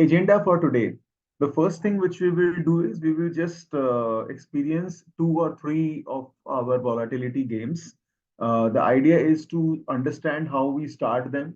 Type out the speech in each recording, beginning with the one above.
Agenda for today. The first thing which we will do is we will just experience two or three of our volatility games. The idea is to understand how we start them.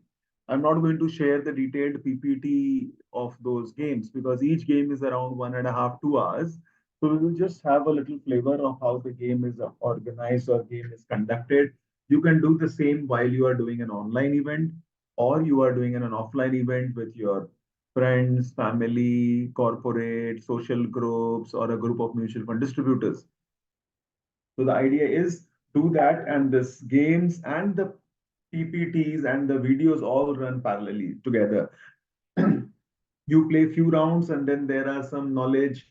I'm not going to share the detailed PPT of those games because each game is around 1.5, 2 hours. So we will just have a little flavor of how the game is organized or game is conducted. You can do the same while you are doing an online event or you are doing an offline event with your friends, family, corporate, social groups, or a group of mutual fund distributors. So the idea is do that, and this games and the PPTs and the videos all run parallelly together. You play few rounds, and then there are some knowledge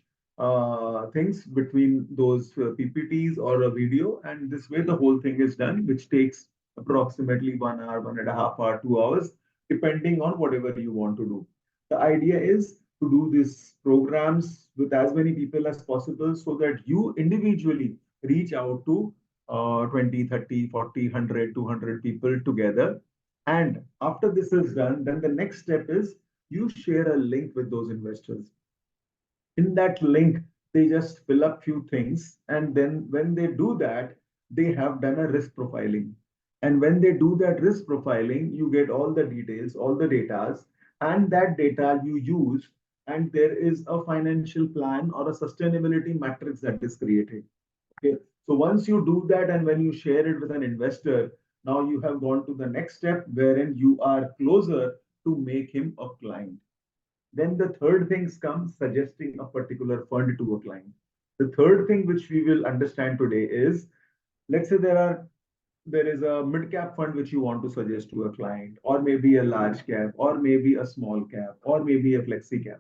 things between those PPTs or a video, and this way the whole thing is done, which takes approximately 1 hour, 1.5 hour, 2 hours, depending on whatever you want to do. The idea is to do these programs with as many people as possible so that you individually reach out to 20, 30, 40, 100, 200 people together. And after this is done, then the next step is you share a link with those investors. In that link, they just fill up few things, and then when they do that, they have done a risk profiling. And when they do that risk profiling, you get all the details, all the datas, and that data you use, and there is a financial plan or a sustainability matrix that is created. Okay. So once you do that and when you share it with an investor, now you have gone to the next step wherein you are closer to make him a client. Then the third things comes suggesting a particular fund to a client. The third thing which we will understand today is, let's say there is a mid cap fund which you want to suggest to a client, or maybe a large cap, or maybe a small cap, or maybe a flexi cap.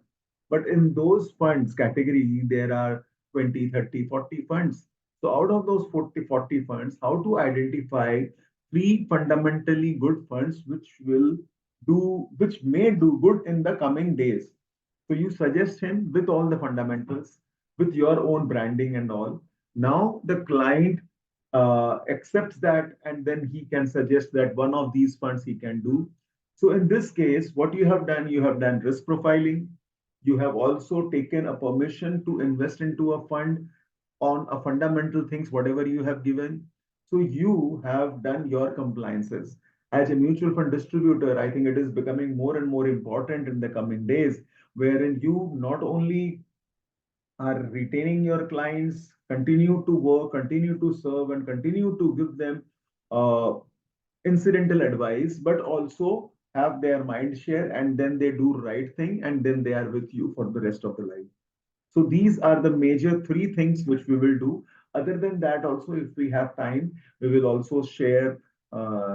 But in those funds category, there are 20, 30, 40 funds. So out of those 40 funds, how to identify three fundamentally good funds which may do good in the coming days. So you suggest him with all the fundamentals, with your own branding and all. Now the client accepts that, and then he can suggest that one of these funds he can do. So in this case, what you have done risk profiling. You have also taken a permission to invest into a fund on a fundamental things, whatever you have given. So you have done your compliances. As a mutual fund distributor, I think it is becoming more and more important in the coming days, wherein you not only are retaining your clients, continue to work, continue to serve, and continue to give them uh, incidental advice, but also have their mind share, and then they do right thing, and then they are with you for the rest of the life. So these are the major three things which we will do. Other than that, also, if we have time, we will also share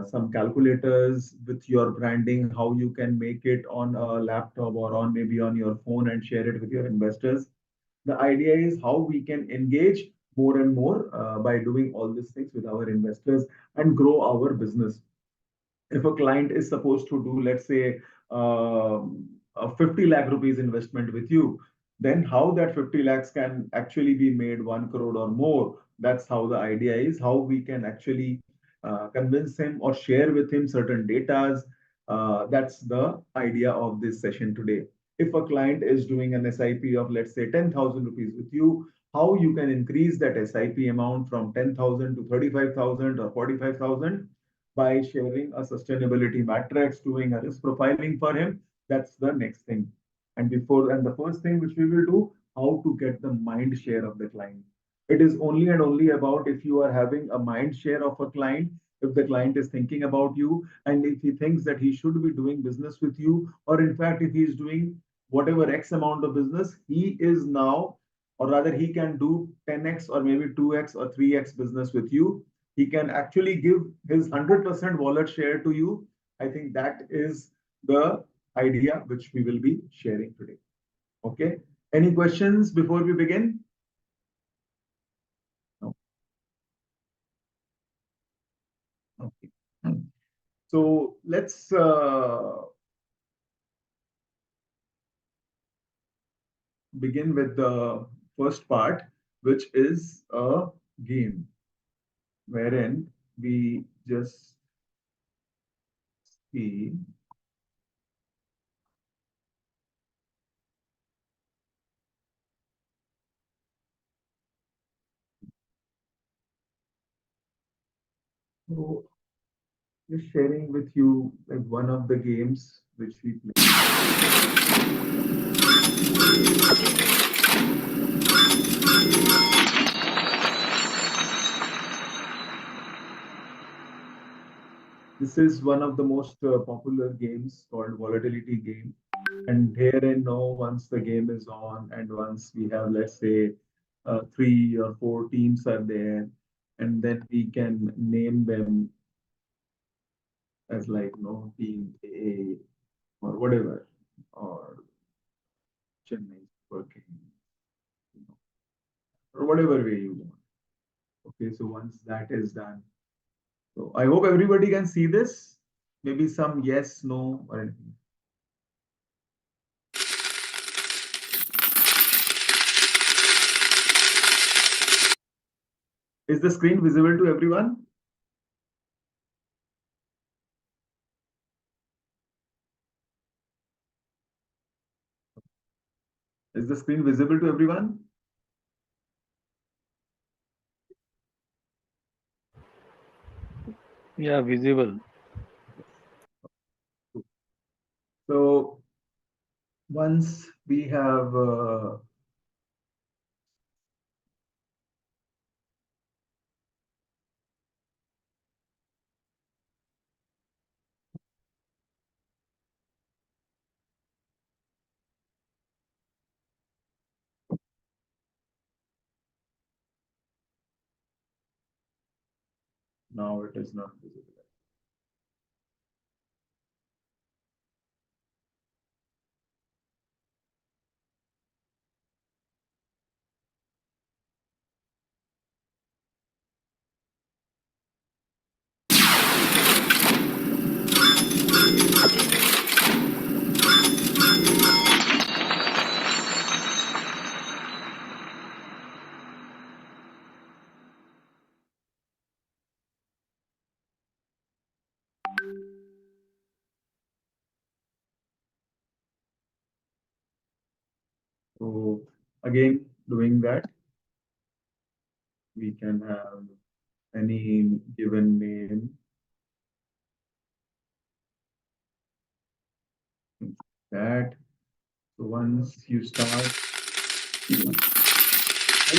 some calculators with your branding, how you can make it on a laptop or on maybe on your phone and share it with your investors. The idea is how we can engage more and more by doing all these things with our investors and grow our business. If a client is supposed to do, let's say, a 50 lakh rupees investment with you, then how that 50 lakhs can actually be made 1 crore or more. That's how the idea is, how we can actually convince him or share with him certain datas. That's the idea of this session today. If a client is doing an SIP of, let's say, 10,000 rupees with you, how you can increase that SIP amount from 10,000 to 35,000 or 45,000 by sharing a sustainability matrix, doing a risk profiling for him. That's the next thing. And the first thing which we will do, how to get the mind share of the client. It is only and only about if you are having a mind share of a client, if the client is thinking about you, and if he thinks that he should be doing business with you, or in fact, if he is doing whatever X amount of business, he is now, or rather, he can do 10x or maybe 2x or 3x business with you. He can actually give his 100% wallet share to you. I think that is the idea which we will be sharing today. Okay. Any questions before we begin? No. Okay. So let's begin with the first part, which is a game wherein we just see So just sharing with you like one of the games which we play. This is one of the most popular games called Volatility Game. And herein, now, once the game is on, and once we have, let's say, 3 or 4 teams are there, and then we can name them as like, team A or whatever, or Chennai working, or whatever way you want. Okay, so once that is done, so I hope everybody can see this. Maybe some yes, no, or anything. Is the screen visible to everyone? Is the screen visible to everyone? Yeah, visible. So once we have now it is not visible. So again, doing that, we can have any given name that. So once you start, maybe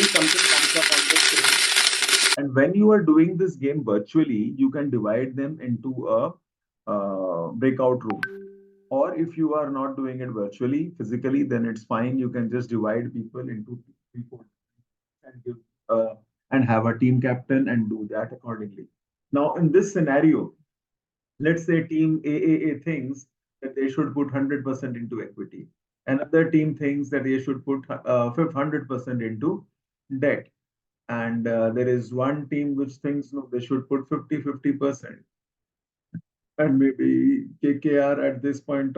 something comes up on the screen. And when you are doing this game virtually, you can divide them into a breakout room. Or if you are not doing it virtually, physically, then it's fine. You can just divide people into 3, 4, and give and have a team captain and do that accordingly. Now, in this scenario, let's say team AAA thinks that they should put 100% into equity. Another team thinks that they should put 100% into debt. And there is one team which thinks no, they should put 50-50%. And maybe KKR at this point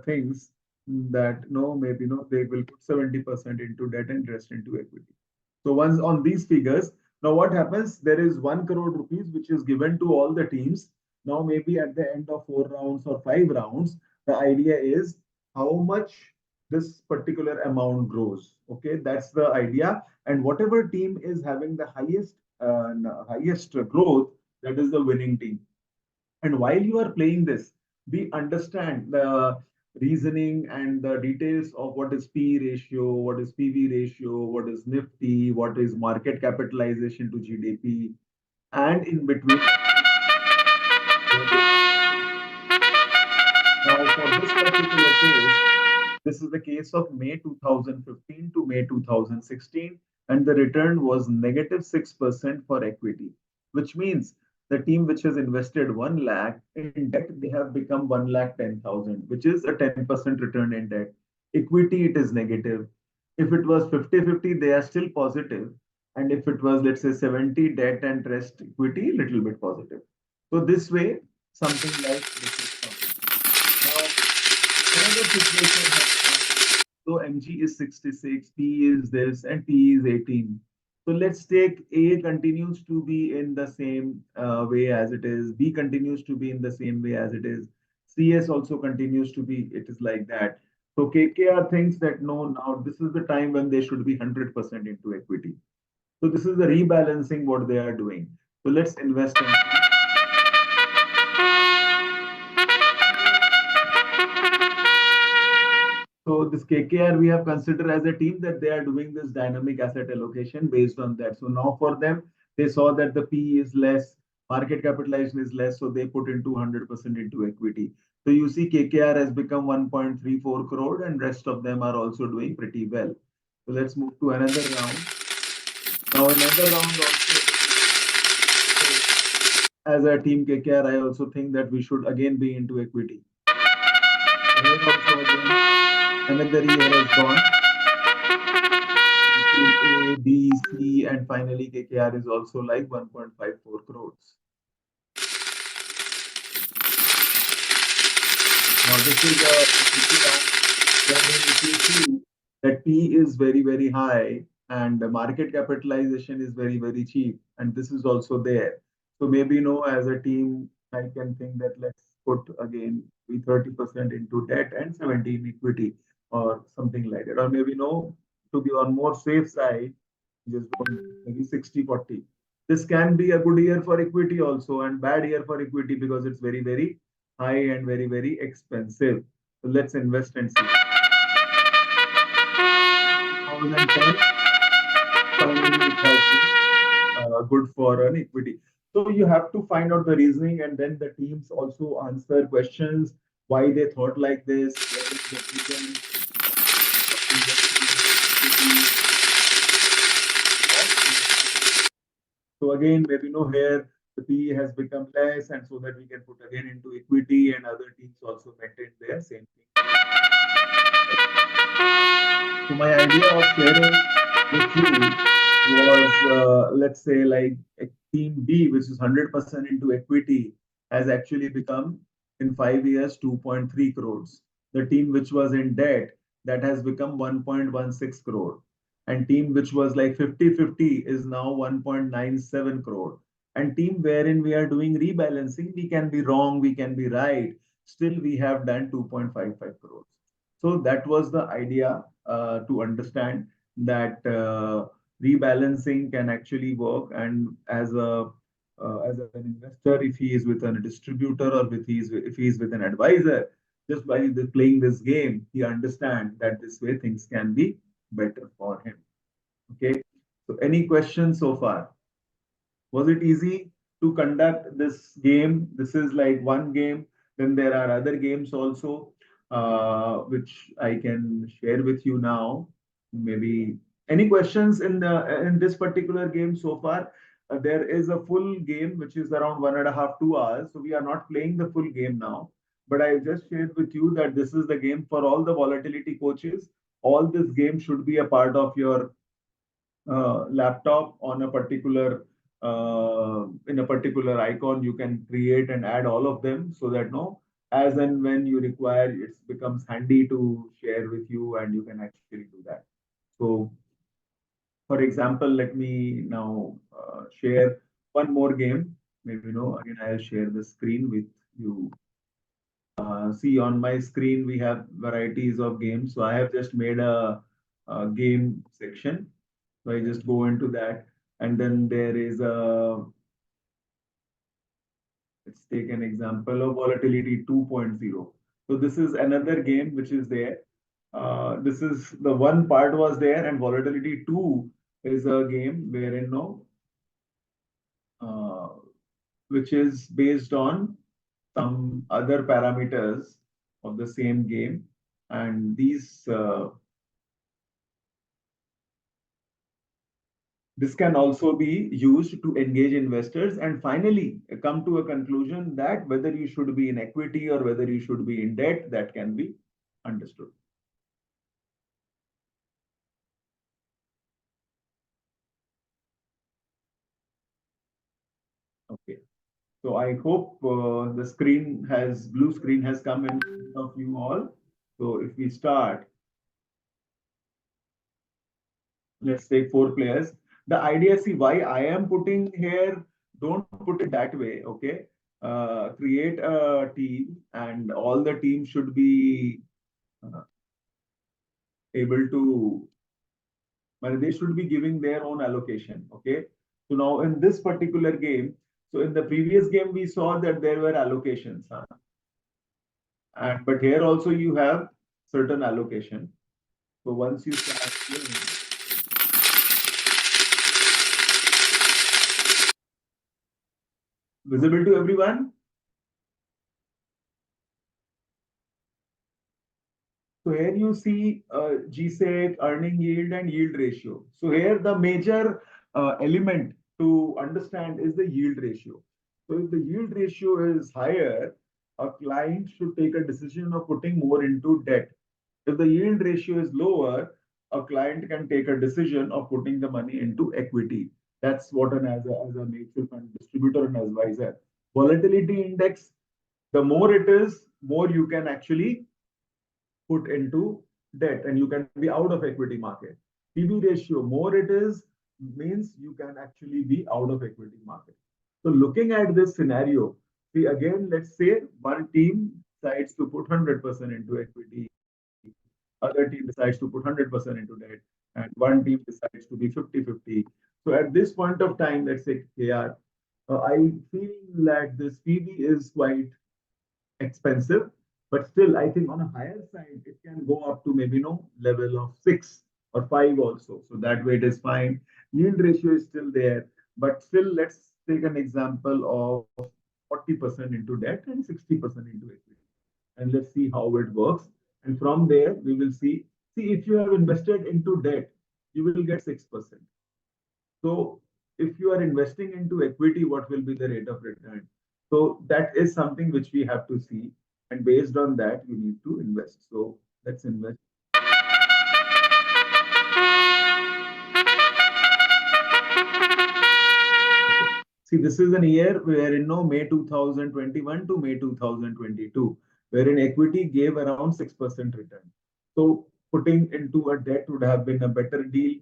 thinks that no, maybe no, they will put 70% into debt and rest into equity. So once on these figures, now what happens? There is 1 crore rupees which is given to all the teams. Now maybe at the end of 4 rounds or 5 rounds, the idea is how much this particular amount grows. Okay, that's the idea. And whatever team is having the highest growth, that is the winning team. And while you are playing this, we understand the reasoning and the details of what is P ratio, what is PV ratio, what is Nifty, what is market capitalization to GDP, and in between. Now, for this particular case, this is the case of May 2015 to May 2016, and the return was negative 6% for equity, which means the team which has invested 1 lakh in debt, they have become 1 lakh 10,000, which is a 10% return in debt. Equity, it is negative. If it was 50-50, they are still positive. And if it was, let's say, 70 debt and rest equity, little bit positive. So this way, something like this is something. Now, another situation has come. So MG is 66, P is this, and P is 18. So let's take A continues to be in the same way as it is. B continues to be in the same way as it is. CS also continues to be, it is like that. So KKR thinks that no, now this is the time when they should be 100% into equity. So this is the rebalancing what they are doing. So let's invest in. So this KKR we have considered as a team that they are doing this dynamic asset allocation based on that. So now for them, they saw that the PE is less, market capitalization is less, so they put into 100% into equity. So you see KKR has become 1.34 crore and rest of them are also doing pretty well. So let's move to another round. Now another round also, as a team KKR, I also think that we should again be into equity. Here also again, another year has gone. Team A, B, C, and finally KKR is also like 1.54 crores. Now this is a tricky round. Wherein if you see that P is very, very high and the market capitalization is very, very cheap, and this is also there. So maybe, as a team, I can think that let's put again we 30% into debt and 70 in equity or something like that. Or maybe to be on more safe side, just going maybe 60-40. This can be a good year for equity also and bad year for equity because it's very, very high and very, very expensive. So let's invest and see. 2010, finally it has been good for an equity. So you have to find out the reasoning and then the teams also answer questions why they thought like this, what is the reason of investing in equity. So again, maybe here the PE has become less, and so that we can put again into equity, and other teams also maintain their same thing. So my idea of sharing with you was, let's say, like team B, which is 100% into equity, has actually become in 5 years 2.3 crores. The team which was in debt, that has become 1.16 crore. And team which was like 50-50 is now 1.97 crore. And team wherein we are doing rebalancing, we can be wrong, we can be right. Still, we have done 2.55 crores. So that was the idea to understand that rebalancing can actually work. And as an investor, if he is with a distributor or if he is with an advisor, just by playing this game, he understands that this way things can be better for him. Okay. So any questions so far? Was it easy to conduct this game? This is like one game. Then there are other games also, which I can share with you now. Maybe any questions in this particular game so far? There is a full game which is around 1.5, 2 hours. So we are not playing the full game now. But I just shared with you that this is the game for all the volatility coaches. All this game should be a part of your laptop on a particular in a particular icon. You can create and add all of them so that no, as and when you require, it becomes handy to share with you and you can actually do that. So for example, let me now share one more game. Maybe again I'll share the screen with you. See on my screen we have varieties of games. So I have just made a game section. So I just go into that, and then there is let's take an example of Volatility 2.0. So this is another game which is there. This is the one part was there, and Volatility 2 is a game wherein uh, which is based on some other parameters of the same game, and these this can also be used to engage investors and finally come to a conclusion that whether you should be in equity or whether you should be in debt, that can be understood. Okay. So I hope the blue screen has come in front of you all. So if we start, let's take 4 players. The idea, see why I am putting here, don't put it that way, okay? Create a team and all the teams should be uh, able to, well, they should be giving their own allocation, okay? So now in this particular game, so in the previous game, we saw that there were allocations, huh? And but here also you have certain allocation. So once you start playing, visible to everyone. So here you see GSEC, earning yield, and yield ratio. So here the major element to understand is the yield ratio. So if the yield ratio is higher, a client should take a decision of putting more into debt. If the yield ratio is lower, a client can take a decision of putting the money into equity. That's what an as a mutual fund distributor and advisor. Volatility index, the more it is, more you can actually put into debt and you can be out of equity market. PB ratio, more it is, means you can actually be out of equity market. So looking at this scenario, see again, let's say one team decides to put 100% into equity, other team decides to put 100% into debt, and one team decides to be 50-50. So at this point of time, let's say KR, I feel that this PB is quite expensive, but still, I think on a higher side, it can go up to maybe no level of 6 or 5 also. So that way it is fine. Yield ratio is still there, but still, let's take an example of 40% into debt and 60% into equity. And let's see how it works. And from there, we will see. See, if you have invested into debt, you will get 6%. So if you are investing into equity, what will be the rate of return? So that is something which we have to see. And based on that, you need to invest. So let's invest. See, this is an year wherein no May 2021 to May 2022, wherein equity gave around 6% return. So putting into a debt would have been a better deal.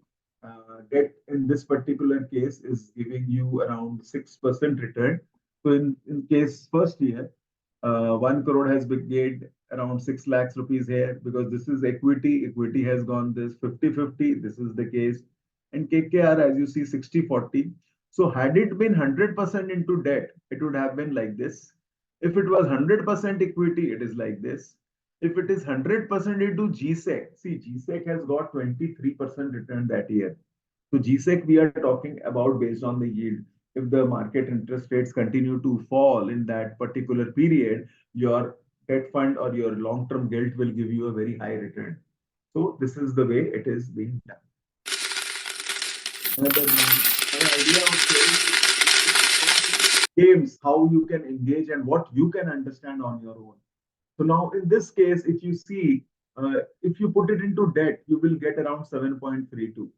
Debt in this particular case is giving you around 6% return. So in case first year, 1 crore has been gained around 6 lakhs rupees here because this is equity. Equity has gone this 50-50. This is the case. And KKR, as you see, 60-40. So had it been 100% into debt, it would have been like this. If it was 100% equity, it is like this. If it is 100% into GSEC, see, GSEC has got 23% return that year. So GSEC, we are talking about based on the yield. If the market interest rates continue to fall in that particular period, your debt fund or your long-term gilt will give you a very high return. So this is the way it is being done. Another idea of games, how you can engage and what you can understand on your own. So now in this case, if you see, if you put it into debt, you will get around 7.32.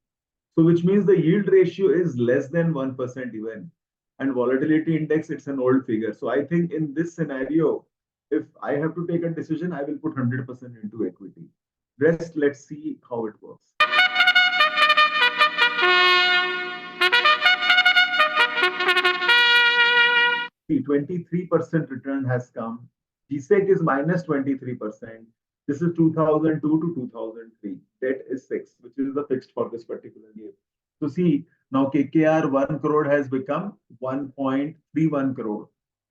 So which means the yield ratio is less than 1% even. And volatility index, it's an old figure. So I think in this scenario, if I have to take a decision, I will put 100% into equity. Rest, let's see how it works. 23% return has come. GSEC is minus 23%. This is 2002 to 2003. Debt is 6, which is the fixed for this particular game. So see, now KKR 1 crore has become 1.31 crore.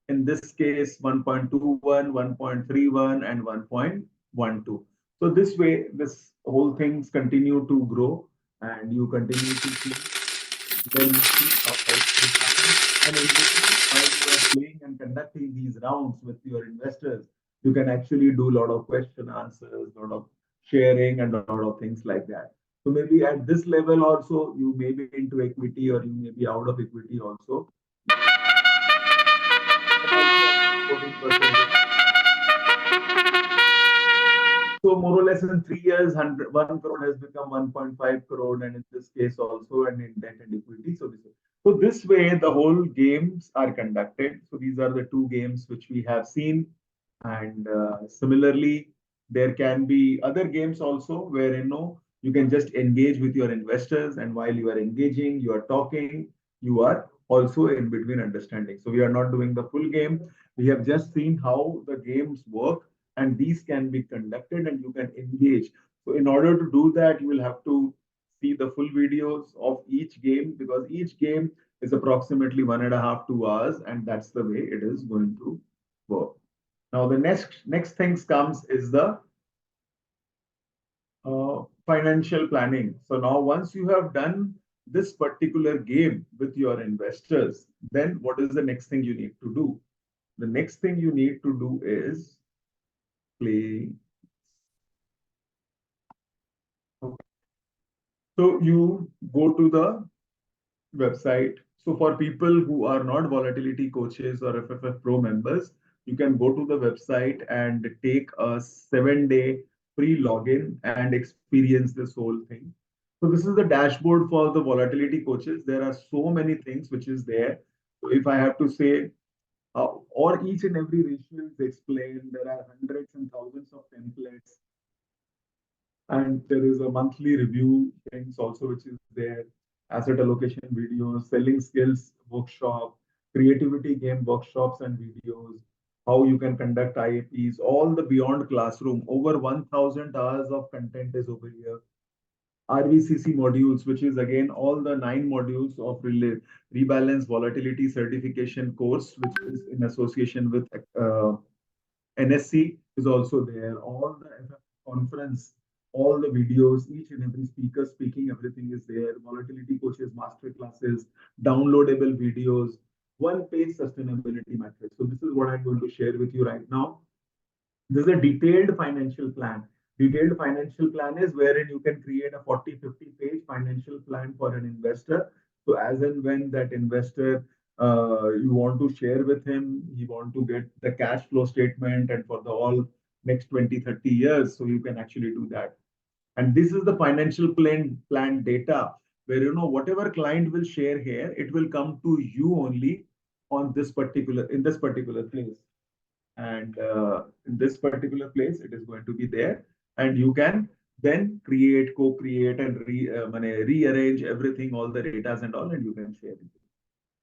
In this case, 1.21, 1.31, and 1.12. So this way, this whole things continue to grow and you continue to see, then you see how it happens. And in this, while you are playing and conducting these rounds with your investors, you can actually do a lot of question answers, a lot of sharing, and a lot of things like that. So maybe at this level also, you may be into equity or you may be out of equity also. So more or less in 3 years, 1 crore has become 1.5 crore, and in this case also, and in debt and equity. So this way, the whole games are conducted. So these are the two games which we have seen, and similarly, there can be other games also where you can just engage with your investors, and while you are engaging, you are talking, you are also in between understanding. So we are not doing the full game. We have just seen how the games work and these can be conducted and you can engage. So in order to do that, you will have to see the full videos of each game because each game is approximately 1.5 to 2 hours, and that's the way it is going to work. Now the next things comes is the financial planning. So now once you have done this particular game with your investors, then what is the next thing you need to do? The next thing you need to do is play. So you go to the website. So for people who are not volatility coaches or FFF Pro members, you can go to the website and take a 7-day free login and experience this whole thing. So this is the dashboard for the volatility coaches. There are so many things which is there. So if I have to say, or each and every ratio is explained, there are hundreds and thousands of templates, and there is a monthly review things also which is there, asset allocation videos, selling skills workshop, creativity game workshops and videos, how you can conduct IAPs, all the beyond classroom, over 1000 hours of content is over here. RVCC modules, which is again all the 9 modules of rebalance volatility certification course, which is in association with NSC is also there. All the conference, all the videos, each and every speaker speaking, everything is there. Volatility coaches, master classes, downloadable videos, one-page sustainability matrix. So this is what I'm going to share with you right now. This is a detailed financial plan. Detailed financial plan is wherein you can create a 40, 50 page financial plan for an investor. So as and when that investor you want to share with him, you want to get the cash flow statement and for the all next 20, 30 years. So you can actually do that. And this is the financial plan data where whatever client will share here, it will come to you only on this particular in this particular place. And in this particular place, it is going to be there. And you can then create, co-create, and rearrange everything, all the data and all, and you can share it.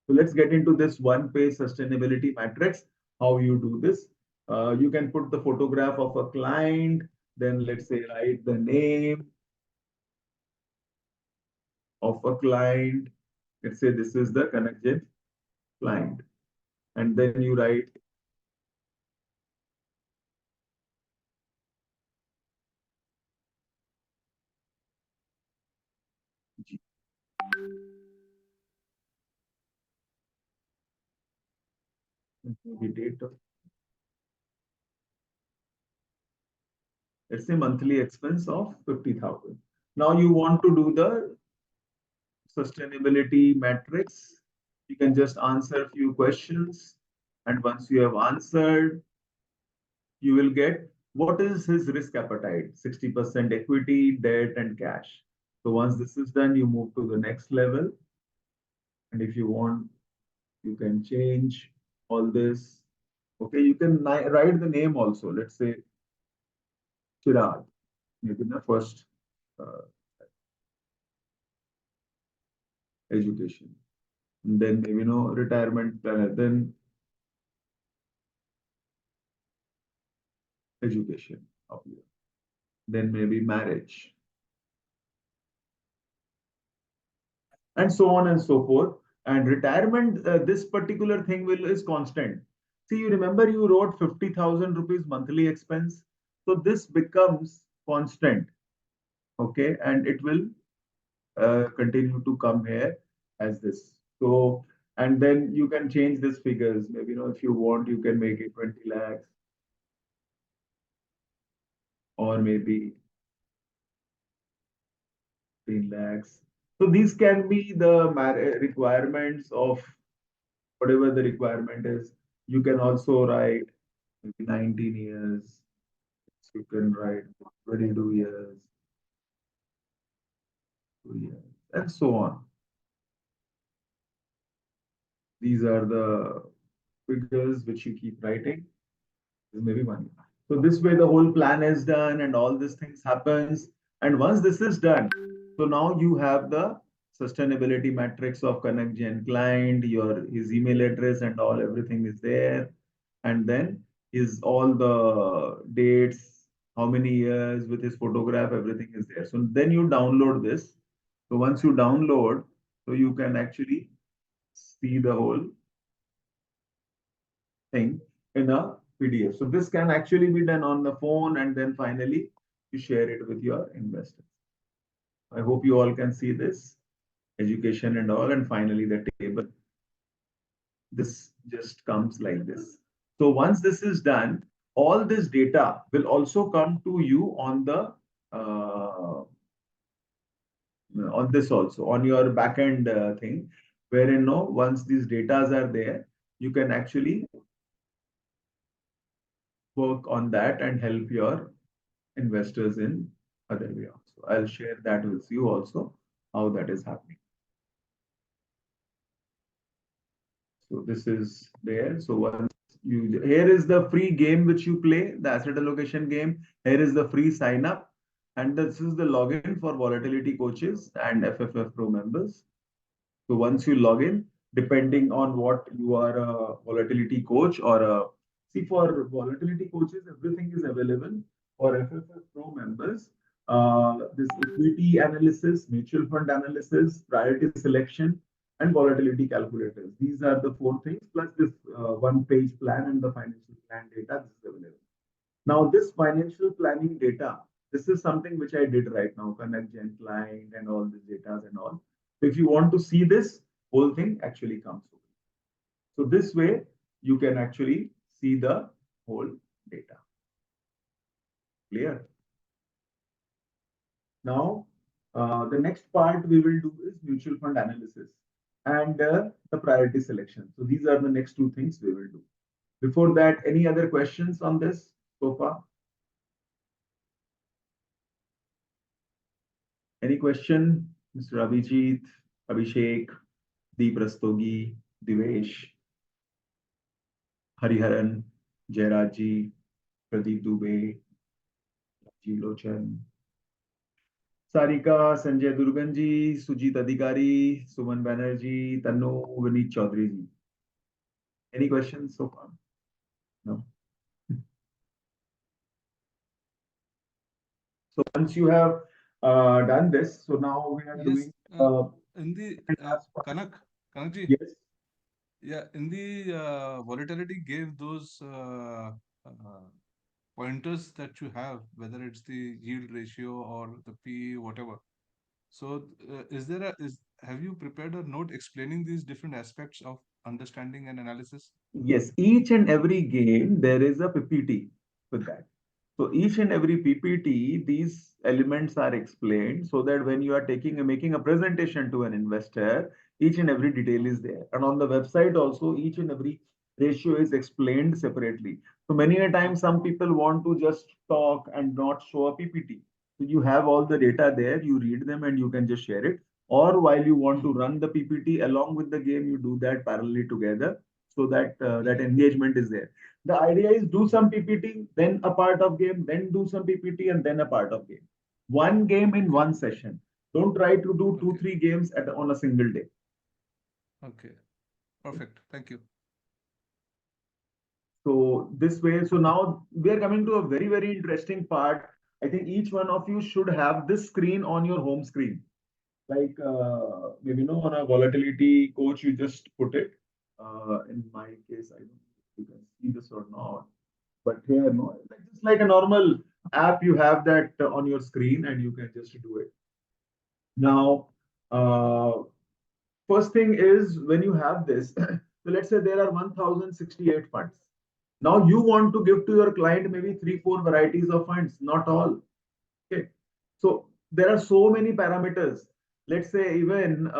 So let's get into this one-page sustainability matrix, how you do this. You can put the photograph of a client, then let's say write the name of a client. Let's say this is the Kanak Jain client. And then you write the date of, let's say monthly expense of 50,000. Now you want to do the sustainability matrix. You can just answer a few questions. And once you have answered, you will get what is his risk appetite, 60% equity, debt, and cash. So once this is done, you move to the next level. And if you want, you can change all this. Okay, you can write the name also. Let's say Chirag, maybe the first uh, education. And then maybe retirement planner, then education of you. Then maybe marriage, and so on and so forth. And retirement, this particular thing will is constant. See, you remember you wrote 50,000 rupees monthly expense. So this becomes constant. Okay. And it will continue to come here as this. So, and then you can change these figures. Maybe, if you want, you can make it 20 lakhs or maybe 10 lakhs. So these can be the requirements of whatever the requirement is. You can also write maybe 19 years. So you can write 22 years, 2 years, and so on. These are the figures which you keep writing. This may be money. So this way the whole plan is done and all these things happens. And once this is done, so now you have the sustainability matrix of Kanak Jain client, his email address and all, everything is there. And then is all the dates, how many years with his photograph, everything is there. So then you download this. So once you download, so you can actually see the whole thing in a PDF. So this can actually be done on the phone, and then finally you share it with your investors. I hope you all can see this education and all, and finally the table. This just comes like this. So once this is done, all this data will also come to you on the on this also on your backend thing, wherein no once these datas are there, you can actually work on that and help your investors in other way also. I'll share that with you also how that is happening. So this is there. So once you here is the free game which you play, the asset allocation game. Here is the free sign up, and this is the login for volatility coaches and FFF Pro members. So once you log in, depending on what you are a volatility coach or a see for volatility coaches, everything is available. For FFF Pro members, this equity analysis, mutual fund analysis, priority selection, and volatility calculators. These are the four things, plus this one-page plan and the financial plan data. This is available. Now, this financial planning data, this is something which I did right now, Kanak Jain client and all these data and all. So if you want to see this, whole thing actually comes over. So this way, you can actually see the whole data. Clear? Now, the next part we will do is mutual fund analysis and the priority selection. So these are the next two things we will do. Before that, any other questions on this so far? Any question, Mr. Abhijit, Abhishek, Deep Rastogi, Divesh, Hariharan, Jayaraji, Pradeep Dubey, Rajiv Lochan, Sarika, Sanjay Durganji, Sujit Adhikari, Suman Banerjee, Tanu, Vineet Chaudhary ji. Any questions so far? No. So once you have done this, so now we are doing in the Kanakji, yes. Yeah, in the volatility gave those pointers that you have, whether it's the yield ratio or the P, whatever. So, have you prepared a note explaining these different aspects of understanding and analysis? Yes, each and every game there is a PPT with that. So each and every PPT, these elements are explained so that when you are making a presentation to an investor, each and every detail is there. And on the website also, each and every ratio is explained separately. So many a time, some people want to just talk and not show a PPT. So you have all the data there, you read them and you can just share it. Or while you want to Mhm. run the PPT along with the game, you do that parallelly together so that that Mhm. engagement is there. The idea is do Mhm. some PPT, then a part of game, then do some PPT, and then a part of game. One game in Okay. one session. Don't try to do two, Okay. three games on a single day. Okay. Perfect. Thank you. So this way, so now we are coming to a very, very interesting part. I think each one of you should have this screen on your home screen. Like maybe on a volatility coach, you just put it. In my case, I don't know if you can see this or not. But here, no, like just like a normal app, you have that on your screen and you can just do it. Now, first thing is when you have this, so let's say there are 1068 funds. Now you want to give to your client maybe three, four varieties of funds, not all. Okay. So there are so many parameters. Let's say even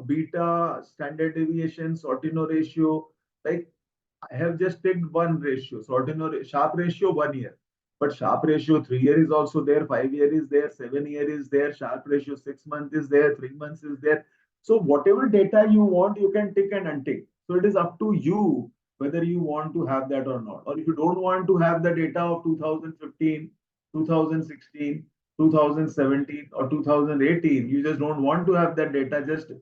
beta, standard deviation, Sortino ratio, like I have just picked one ratio, Sortino sharp ratio 1 year. But sharp ratio 3 year is also there, 5 year is there, 7 year is there, sharp ratio 6 month is there, 3 months is there. So whatever data you want, you can tick and untick. So it is up to you whether you want to have that or not. Or if you don't want to have the data of 2015, 2016, 2017, or 2018, you just don't want to have that data, just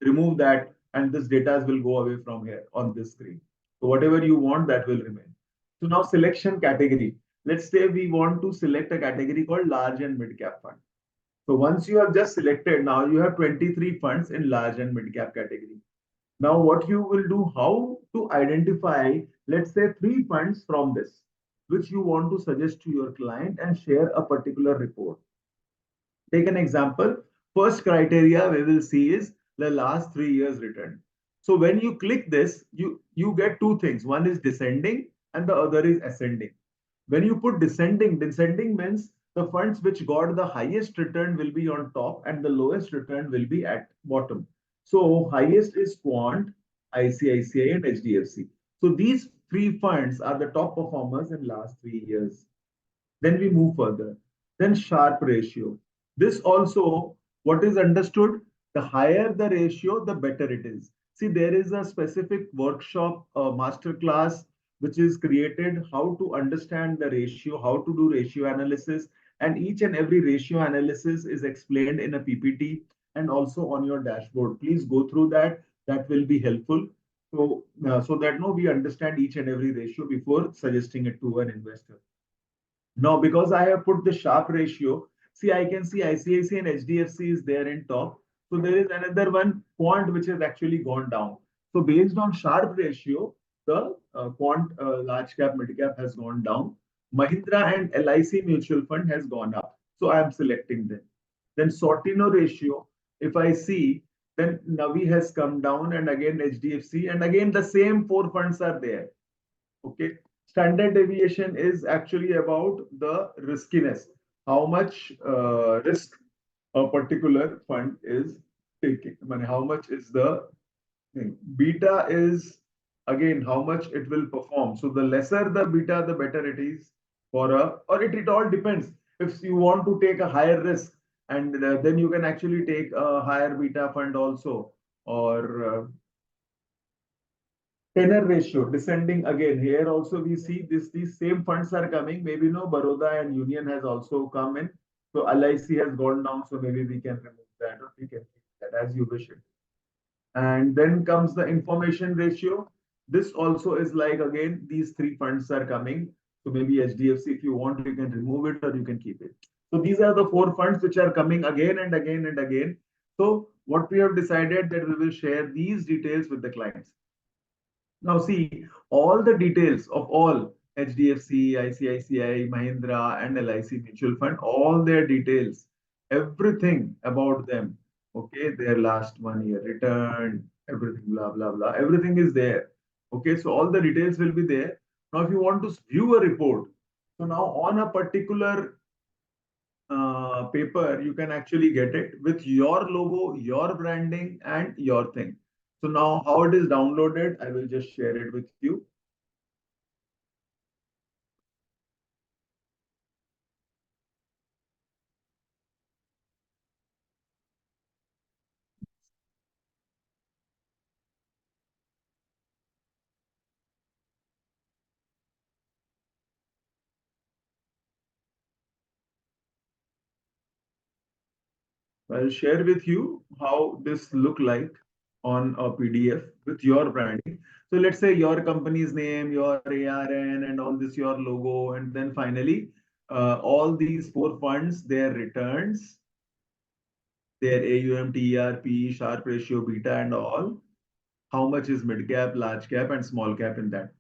remove that and this data will go away from here on this screen. So whatever you want, that will remain. So now selection category. Let's say we want to select a category called large and mid cap fund. So once you have just selected, now you have 23 funds in large and mid cap category. Now, what you will do, how to identify, let's say, three funds from this, which you want to suggest to your client and share a particular report. Take an example. First criteria we will see is the last 3 years return. So when you click this, you get two things. One is descending and the other is ascending. When you put descending means the funds which got the highest return will be on top and the lowest return will be at bottom. So highest is Quant, ICICI and HDFC. So these three funds are the top performers in last 3 years. Then we move further. Then Sharpe ratio. This also, what is understood, the higher the ratio, the better it is. See, there is a specific workshop, master class, which is created how to understand the ratio, how to do ratio analysis, and each and every ratio analysis is explained in a PPT and also on your dashboard. Please go through that. That will be helpful. So that no, we understand each and every ratio before suggesting it to an investor. No, because I have put the Sharpe ratio. See, I can see ICICI and HDFC is there in top. So there is another one, Quant, which has actually gone down. So based on Sharpe ratio, the Quant large cap, mid cap has gone down. Mahindra and LIC mutual fund has gone up. So I am selecting them. Then Sortino ratio, if I see, then Navi has come down and again HDFC and again the same four funds are there. Okay. Standard deviation is actually about the riskiness, how much risk a particular fund is taking. I mean, how much is the thing. Beta is again how much it will perform. So the lesser the beta, the better it is for a, or it all depends. If you want to take a higher risk, and then you can actually take a higher beta fund also, or tenor ratio descending again. Here also we see this, these same funds are coming. Maybe no, Baroda and Union has also come in. So LIC has gone down. So maybe we can remove that or we can keep that as you wish it. And then comes the information ratio. This also is like again, these three funds are coming. So maybe HDFC, if you want, you can remove it or you can keep it. So these are the four funds which are coming again and again and again. So what we have decided that we will share these details with the clients. Now see, all the details of all HDFC, ICICI, Mahindra and LIC mutual fund, all their details, everything about them, okay, their last 1 year return, everything, blah, blah, blah, everything is there. Okay, so all the details will be there. Now, if you want to view a report, so now on a particular paper, you can actually get it with your logo, your branding, and your thing. So now how it is downloaded, I will just share it with you. I'll share with you how this look like on a PDF with your branding. So let's say your company's name, your ARN, and all this, your logo, and then finally, all these four funds, their returns, their AUM, TER, Sharpe ratio, beta, and all. How much is mid cap, large cap, and small cap in that?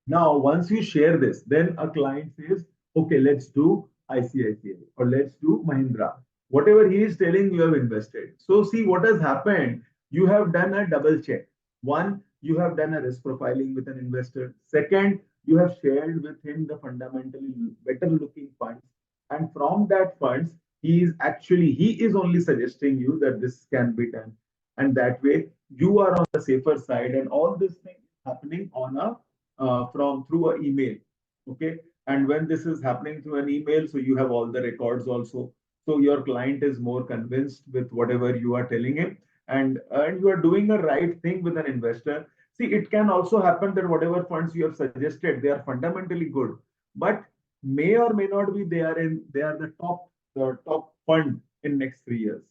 Now, once you share this, then a client says, okay, let's do ICICI or let's do Mahindra. Whatever he is telling, you have invested. So, see what has happened. You have done a double check. One, you have done a risk profiling with an investor. Second, you have shared with him the fundamentally better looking funds. And from that funds, he is only suggesting you that this can be done. And that way, you are on the safer side. And all this thing is happening on a from through an email. Okay. And when this is happening through an email, so you have all the records also. So your client is more convinced with whatever you are telling him, and you are doing a right thing with an investor. See, it can also happen that whatever funds you have suggested, they are fundamentally good, but may or may not be they are the top fund in next 3 years.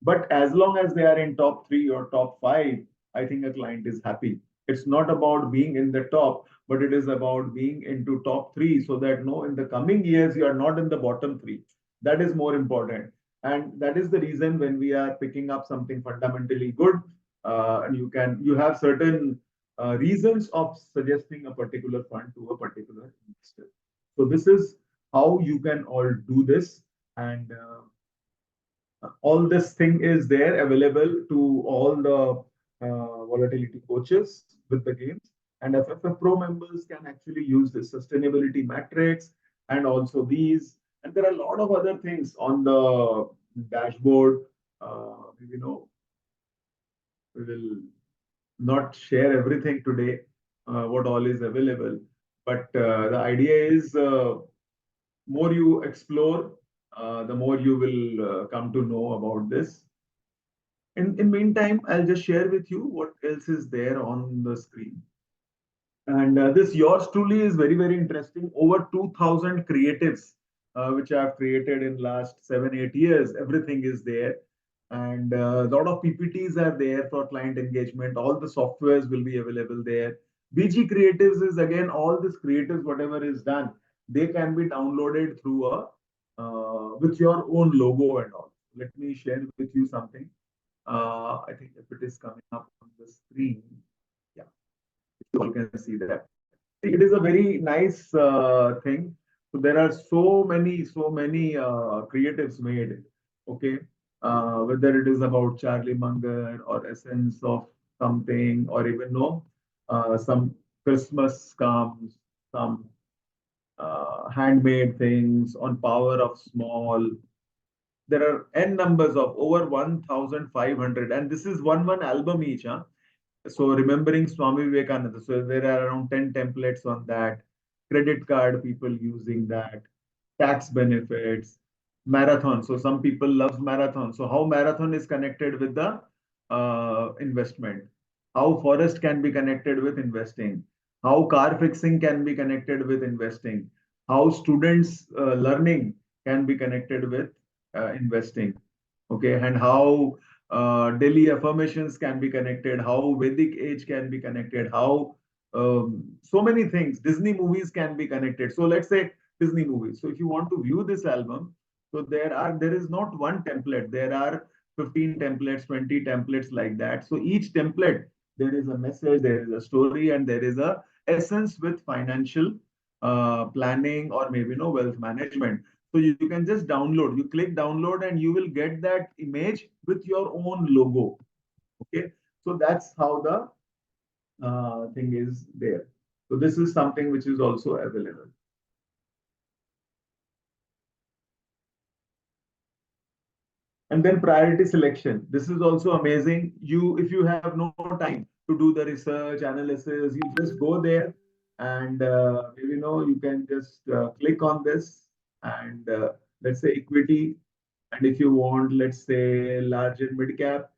But as long as they are in top three or top five, I think a client is happy. It's not about being in the top, but it is about being into top three so that no, in the coming years, you are not in the bottom three. That is more important. And that is the reason when we are picking up something fundamentally good, and you have certain reasons of suggesting a particular fund to a particular investor. So this is how you can all do this, and all this thing is there available to all the volatility coaches with the games. And FFF Pro members can actually use this sustainability matrix and also these. And there are a lot of other things on the dashboard. You know, we will not share everything today, what all is available. But the idea is more you explore, the more you will come to know about this. In meantime, I'll just share with you what else is there on the screen. And this yours truly is very, very interesting. Over 2000 creatives, which I've created in last 7, 8 years. Everything is there. And a lot of PPTs are there for client engagement. All the softwares will be available there. BG Creatives is again, all this creatives, whatever is done, they can be downloaded through a with your own logo and all. Let me share with you something. I think if it is coming up on the screen, yeah, you all can see that. See, it is a very nice thing. So there are so many creatives made. Okay, whether it is about Charlie Munger or essence of something, or even no, some Christmas comes, some handmade things on power of small. There are n numbers of over 1500, and this is one album each, huh? So remembering Swami Vivekananda, so there are around 10 templates on that. Credit card, people using that. Tax benefits, marathon, so some people love marathon. So how marathon is connected with the investment, how forest can be connected with investing, how car fixing can be connected with investing, how students learning can be connected with investing. Okay, and how daily affirmations can be connected, how Vedic age can be connected, how so many things, Disney movies can be connected. So let's say Disney movies. So if you want to view this album, so there is not one template. There are 15 templates, 20 templates like that. So each template, there is a message, there is a story, and there is a essence with financial planning or maybe no wealth management. So you can just download. You click download and you will get that image with your own logo. Okay. So that's how the thing is there. So this is something which is also available. And then priority selection. This is also amazing. If you have no time to do the research analysis, you just go there and you can just click on this and let's say equity. And if you want, let's say large and mid cap,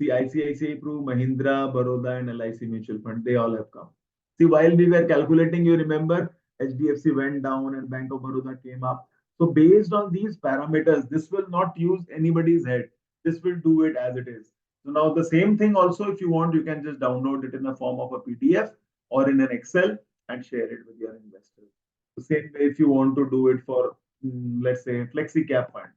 see ICICI Pru, Mahindra, Baroda, and LIC Mutual Fund, they all have come. See, while we were calculating, you remember HDFC went down and Bank of Baroda came up. So based on these parameters, this will not use anybody's head. This will do it as it is. So now the same thing also, if you want, you can just download it in the form of a PDF or in an Excel and share it with your investors. The same way if you want to do it for, let's say, flexi cap fund.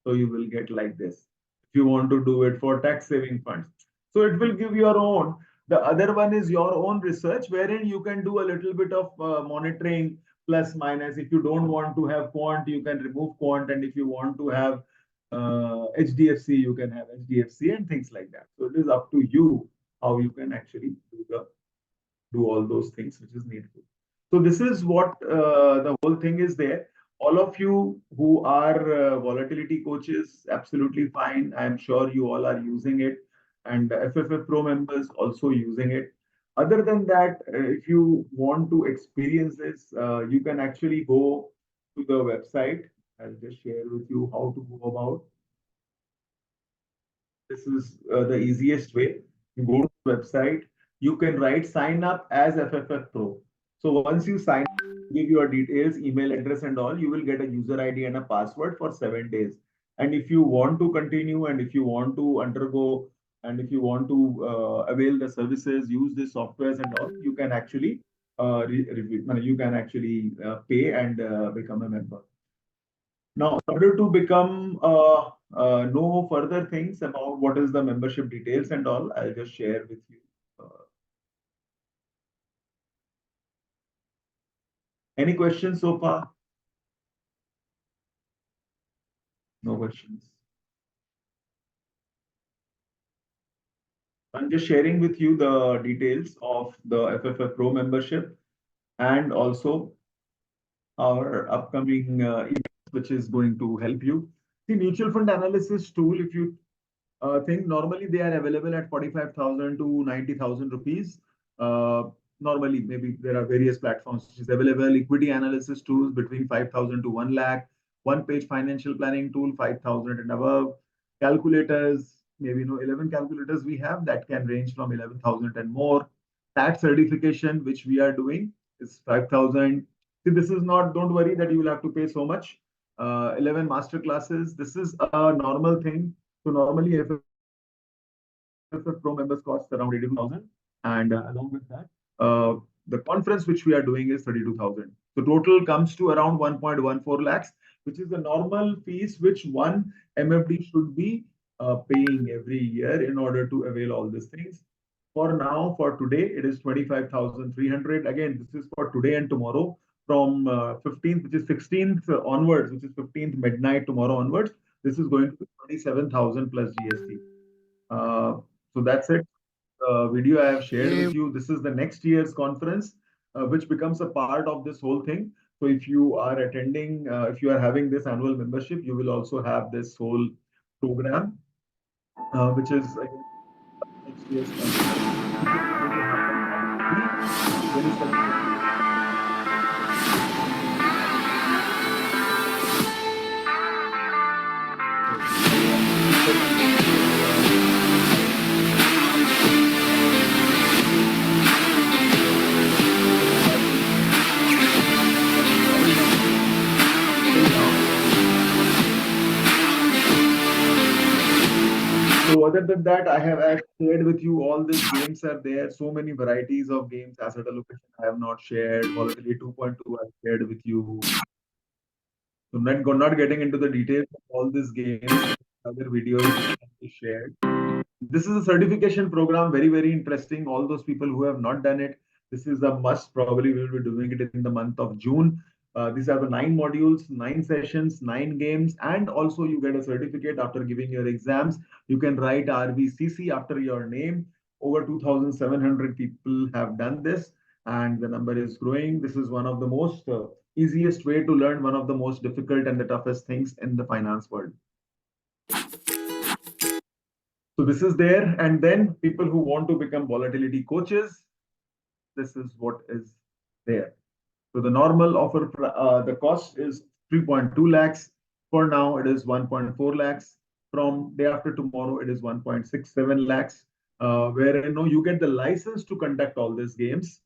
So you will get like this. If you want to do it for tax saving funds. So it will give your own. The other one is your own research, wherein you can do a little bit of monitoring plus minus. If you don't want to have quant, you can remove quant. And if you want to have HDFC, you can have HDFC and things like that. So it is up to you how you can actually do all those things which is needful. So this is what the whole thing is there. All of you who are volatility coaches, absolutely fine. I am sure you all are using it, and FFF Pro members also using it. Other than that, if you want to experience this, you can actually go to the website. I'll just share with you how to go about. This is the easiest way. You go to the website, you can write sign up as FFF Pro. So once you sign up, give your details, email address and all, you will get a user ID and a password for 7 days. And if you want to continue and if you want to undergo and if you want to avail the services, use the softwares and all, you can actually you can actually pay and become a member. Now, in order to become no further things about what is the membership details and all. I'll just share with you. Any questions so far? No questions. I'm just sharing with you the details of the FFF Pro membership and also our upcoming event, which is going to help you. The mutual fund analysis tool, if you think normally they are available at 45,000 to 90,000 rupees. Uh, Normally, maybe there are various platforms which is available. Equity analysis tools between 5,000 to 1 lakh. One page financial planning tool, 5,000 and above. Calculators, maybe 11 calculators we have that can range from 11,000 and more. Tax certification, which we are doing, is 5,000. See, this is not, don't worry that you will have to pay so much. 11 master classes. This is a normal thing. So normally FFF Pro members cost around 82,000. And along with that, the conference which we are doing is 32,000. So total comes to around 1.14 lakhs, which is the normal fees which one MFD should be paying every year in order to avail all these things. For now, for today, it is 25,300. Again, this is for today and tomorrow from 15th, which is 16th onwards, which is 15th midnight tomorrow onwards. This is going to be 27,000 plus GST. Uh, so that's it. Video I have shared with you. This is the next year's conference, which becomes a part of this whole thing. So if you are attending, if you are having this annual membership, you will also have this whole program, which is again next year's conference, which is going to happen on 27th. So other than that, I shared with you all these games are there. So many varieties of games. Asset allocation I have not shared. Volatility 2.2 I shared with you. So not getting into the details of all these games. Other videos which can be shared. This is a certification program, very, very interesting. All those people who have not done it, this is a must. Probably we'll be doing it in the month of June. These are the 9 modules, 9 sessions, 9 games, and also you get a certificate after giving your exams. You can write RVCC after your name. Over 2,700 people have done this, and the number is growing. This is one of the most easiest way to learn one of the most difficult and the toughest things in the finance world. So this is there. And then people who want to become volatility coaches, this is what is there. So the normal offer, the cost is 3.2 lakhs. For now, it is 1.4 lakhs. From day after tomorrow, it is 1.67 lakhs, where you get the license to conduct all these games.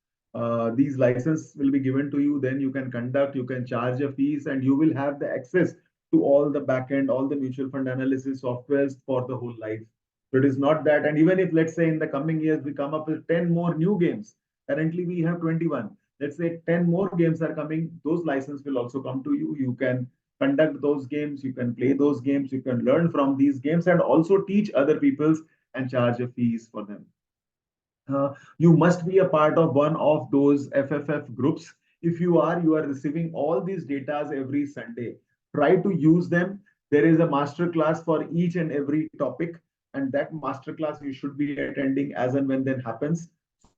These license will be given to you. Then you can conduct, you can charge a fees, and you will have the access to all the backend, all the mutual fund analysis softwares for the whole life. So it is not that. And even if, let's say, in the coming years, we come up with 10 more new games, currently we have 21. Let's say 10 more games are coming, those license will also come to you. You can conduct those games, you can play those games, you can learn from these games and also teach other people's and charge a fees for them. You must be a part of one of those FFF groups. If you are receiving all these data every Sunday. Try to use them. There is a master class for each and every topic, and that master class you should be attending as and when that happens,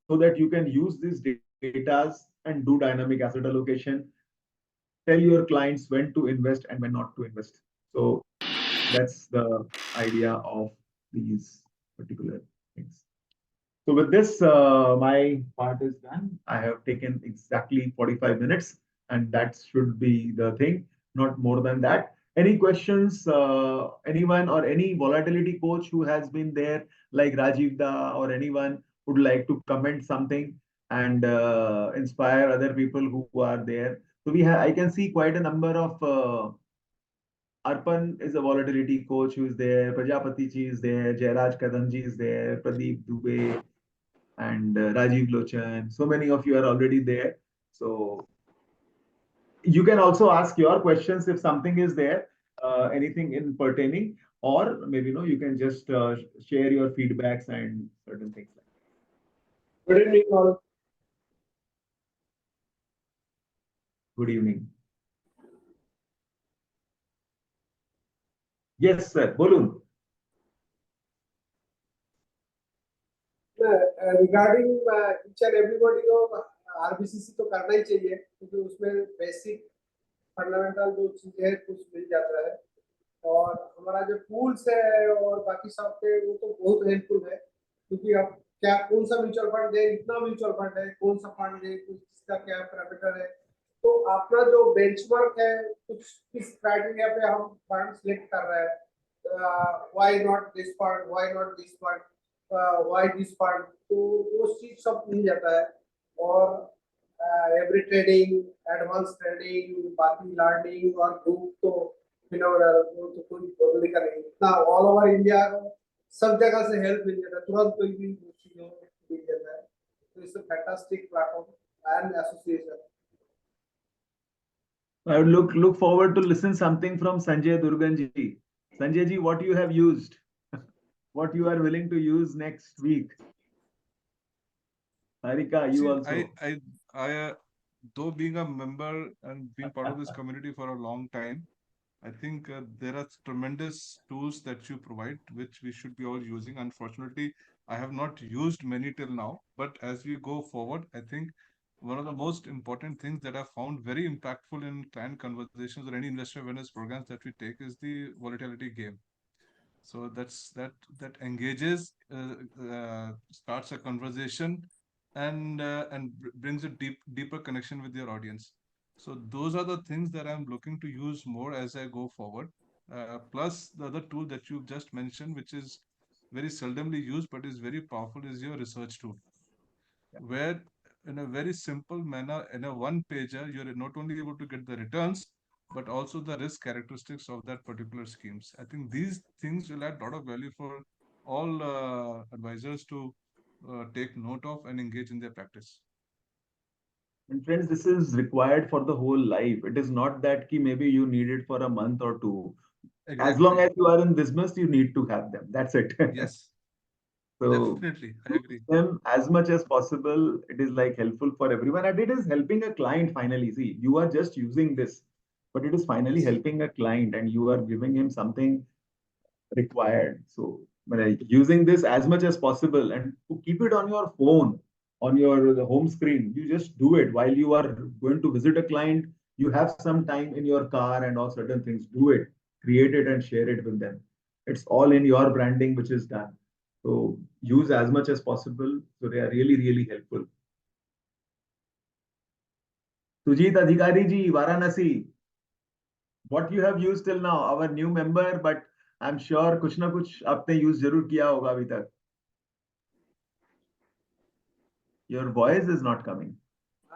so that you can use these data and do dynamic asset allocation. Tell your clients when to invest and when not to invest. So that's the idea of these particular things. So with this, my part is done. I have taken exactly 45 minutes, and that should be the thing, not more than that. Any questions, anyone or any volatility coach who has been there, like Rajiv Da or anyone would like to comment something and inspire other people who are there. So I can see quite a number of Arpan is a volatility coach who is there. Prajapati ji is there. Jairaj Kadamji is there. Pradeep Dubey and Rajiv Lochan. So many of you are already there. So you can also ask your questions if something is there, anything in pertaining. or maybe you can just share your feedbacks and certain things like that. Good evening, all. Good evening. Yes, sir. Bolun. Regarding each and everybody को आरबीसीसी तो करना ही चाहिए क्योंकि उसमें basic fundamental जो चीजें हैं कुछ मिल जाता है और हमारा जो टूल्स है और बाकी सब पे वो तो बहुत हेल्पफुल है क्योंकि अब क्या कौन सा म्यूचुअल फंड है, इतना म्यूचुअल फंड है, कौन सा फंड है, कुछ इसका क्या पैरामीटर है, तो अपना जो बेंचमार्क है कुछ किस क्राइटेरिया पे हम फंड सिलेक्ट कर रहे हैं, why not this fund, why not this fund, why this fund, तो वो चीज सब मिल जाता है और एवरी ट्रेडिंग, एडवांस ट्रेडिंग, बाकी लर्निंग और ग्रुप तो फिनोमिनल, वो तो कोई बोलने का नहीं, इतना ऑल ओवर इंडिया सब जगह से हेल्प मिल जाता है, तुरंत कोई भी चीजों मिल जाता है, तो it's a fantastic platform and association. I would look forward to listen something from Sanjay Durganji. Sanjay ji, what you have used, what you are willing to use next week. Harika, you See, also. though being a member and being part of this community for a long time, I think there are tremendous tools that you provide, which we should be all using. Unfortunately, I have not used many till now, but as we go forward, I think one of the most important things that I found very impactful in client conversations or any investor awareness programs that we take is the volatility game. So that engages, starts a conversation, and brings a deeper connection with your audience. So those are the things that I'm looking to use more as I go forward. Plus the other tool that you just mentioned, which is very seldomly used but is very powerful, is your research tool, where in a very simple manner, in a one pager, you're not only able to get the returns, but also the risk characteristics of that particular schemes. I think these things will add a lot of value for all advisors to take note of and engage in their practice. And friends, this is required for the whole life. It is not that ki maybe you need it for a month or two. Exactly. As long as you are in business, you need to have them. That's it. Yes. So Definitely, I agree. them as much as possible. It is like helpful for everyone, and it is helping a client finally. See, you are just using this, but it is finally Yes. helping a client, and you are giving him something required. So using this as much as possible and to keep it on your phone, on your the home screen. You just do it while you are going to visit a client. You have some time in your car and all certain things. Do it, create it, and share it with them. It's all in your branding, which is done. So use as much as possible. So they are really, really helpful. Sujit Adhikari ji, Varanasi, what you have used till now, our new member, but I'm sure कुछ ना कुछ आपने use जरूर किया होगा अभी तक. Your voice is not coming.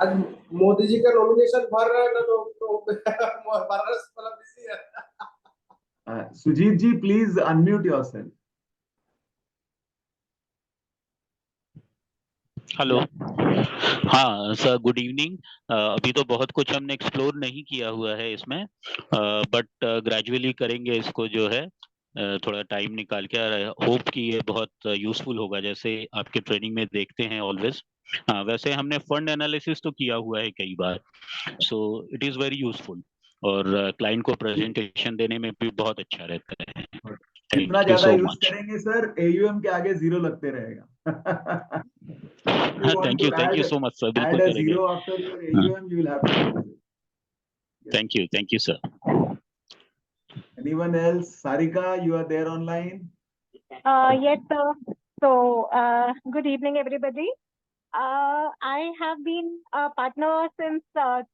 आज मोदी जी का नॉमिनेशन भर रहा है ना, तो वाराणसी वाला बिजी है. Sujit ji, please unmute yourself. Hello. हाँ सर, गुड इवनिंग. अभी तो बहुत कुछ हमने एक्सप्लोर नहीं किया हुआ है इसमें, बट ग्रेजुअली करेंगे इसको जो है, थोड़ा टाइम निकाल के. होप कि ये बहुत यूजफुल होगा, जैसे आपके ट्रेनिंग में देखते हैं ऑलवेज. वैसे हमने फंड एनालिसिस तो किया हुआ है कई बार, so it is very useful, और क्लाइंट को प्रेजेंटेशन देने में भी बहुत अच्छा रहता है. जितना थैंक यू ज्यादा सो यूज मच. करेंगे सर, AUM के आगे जीरो लगते रहेगा. If you want thank to you so much sir, add बिल्कुल a करेंगे. zero after your AUM, you will have to use it. Yes. Thank you sir. Anyone else? Sarika, you are there online? Yes, sir. So, good evening, everybody. I have been a partner since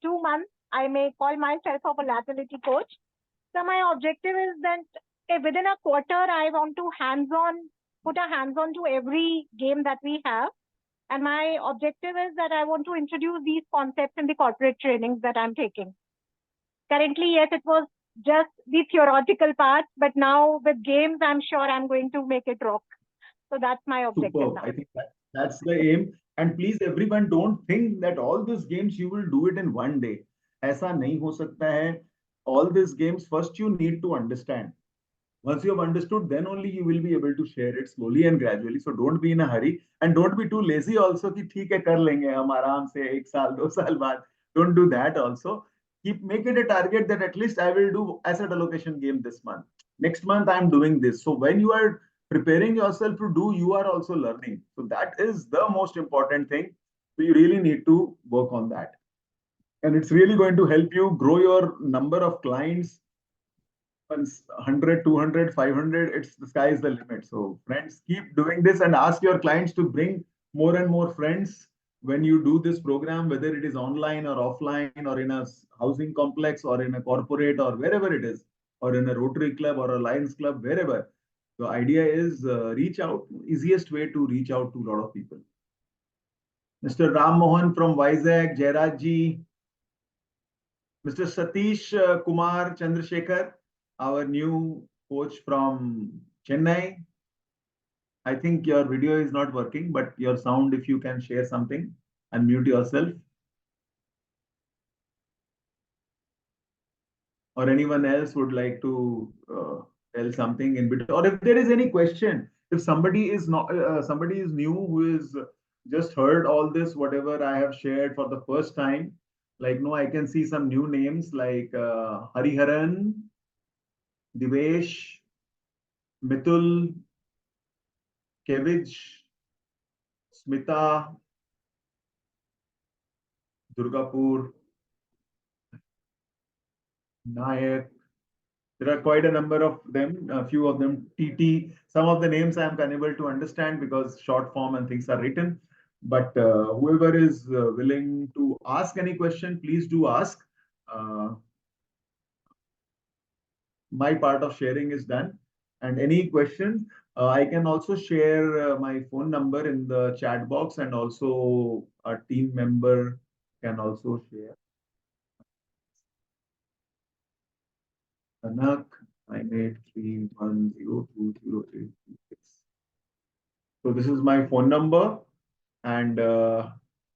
2 months. I may call myself a volatility coach. So, my objective is that within a quarter, I want to put a hands-on to every game that we have. And my objective is that I want to introduce these concepts in the corporate trainings that I'm taking. Currently, yes, it was just the theoretical part, but now with games, I'm sure I'm going to make it rock. So that's my objective Superb. now. I think that's the aim. And please, everyone, don't think that all these games you will do it in one day. ऐसा नहीं हो सकता है. All these games, first you need to understand. Once you have understood, then only you will be able to share it slowly and gradually. So don't be in a hurry and don't be too lazy also कि ठीक है कर लेंगे हम आराम से 1 साल 2 साल बाद. Don't do that also. Make it a target that at least I will do asset allocation game this month. Next month I'm doing this. So when you are preparing yourself to do, you are also learning. So that is the most important thing. So you really need to work on that. And it's really going to help you grow your number of clients. 100, 200, 500, it's the sky is the limit. So friends, keep doing this and ask your clients to bring more and more friends when you do this program, whether it is online or offline or in a housing complex or in a corporate or wherever it is, or in a Rotary Club or a Lions Club, wherever. The idea is reach out, easiest way to reach out to a lot of people. Mr. Ram Mohan from Vizag, Jairaj ji, Mr. Satish Kumar Chandrasekhar, our new coach from Chennai. I think your video is not working, but your sound, if you can share something, unmute yourself. Or anyone else would like to tell something in between. Or if there is any question, if somebody is not somebody is new who is just heard all this, whatever I have shared for the first time, like no, I can see some new names like Hariharan, Divesh, Mitul, Kevich, Smita, Durgapur, Nayak. There are quite a number of them, a few of them, TT. Some of the names I am unable to understand because short form and things are written. But whoever is willing to ask any question, please do ask. My part of sharing is done. And any questions, I can also share my phone number in the chat box, and also a team member can also share. Kanak 9831020826. So this is my phone number and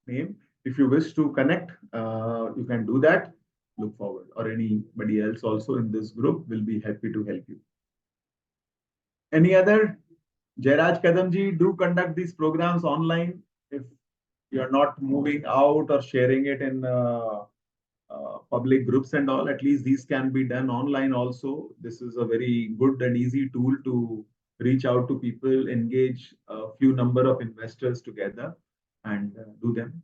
name. If you wish to connect, you can do that. Look forward, or anybody else also in this group will be happy to help you. Any other? Jairaj Kadamji, do conduct these programs online if you're not moving out or sharing it in public groups and all. At least these can be done online also. This is a very good and easy tool to reach out to people, engage a few number of investors together and do them.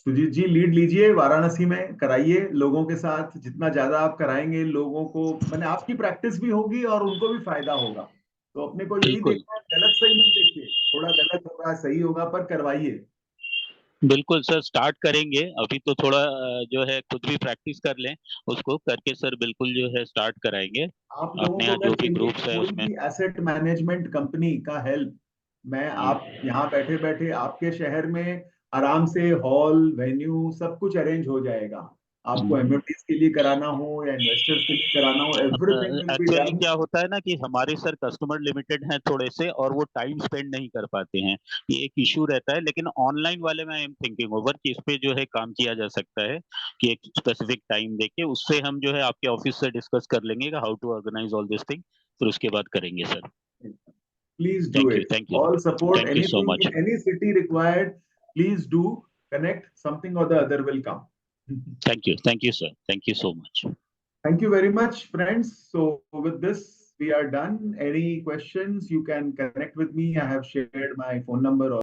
Sujit ji lead लीजिए, वाराणसी में कराइए लोगों के साथ. जितना ज्यादा आप कराएंगे लोगों को, मैंने आपकी प्रैक्टिस भी होगी और उनको भी फायदा होगा. तो अपने को यही देखना है, गलत सही मत देखिए. थोड़ा गलत होगा सही होगा पर करवाइए. बिल्कुल सर, स्टार्ट करेंगे. अभी तो थोड़ा जो है खुद भी प्रैक्टिस कर लें, उसको करके सर बिल्कुल जो है स्टार्ट कराएंगे. आप लोगों अपने को यहाँ अगर जो भी चाहिए ग्रुप्स है कोई उसमें भी एसेट मैनेजमेंट कंपनी का हेल्प, मैं आप यहाँ बैठे बैठे आपके शहर में आराम से हॉल वेन्यू सब कुछ अरेंज हो जाएगा. आपको एमएफडीज के लिए कराना हो या इन्वेस्टर्स के लिए कराना हो, everything will be actually done. क्या होता है ना कि हमारे सर कस्टमर लिमिटेड हैं थोड़े से, और वो टाइम स्पेंड नहीं कर पाते हैं. ये एक इशू रहता है. लेकिन ऑनलाइन वाले में आई एम थिंकिंग ओवर कि इस पे जो है काम किया जा सकता है कि एक स्पेसिफिक टाइम देके उससे हम जो है आपके ऑफिस से डिस्कस कर लेंगे how to organise all this thing. फिर उसके बाद करेंगे sir. Please do it. Thank you All support, thank you so anything much. in any city required, please do connect. Something or the other will come. Thank you sir, thank you so much. Thank you very much, friends. So with this, we are done. Any questions, you can connect with me. I have shared my phone number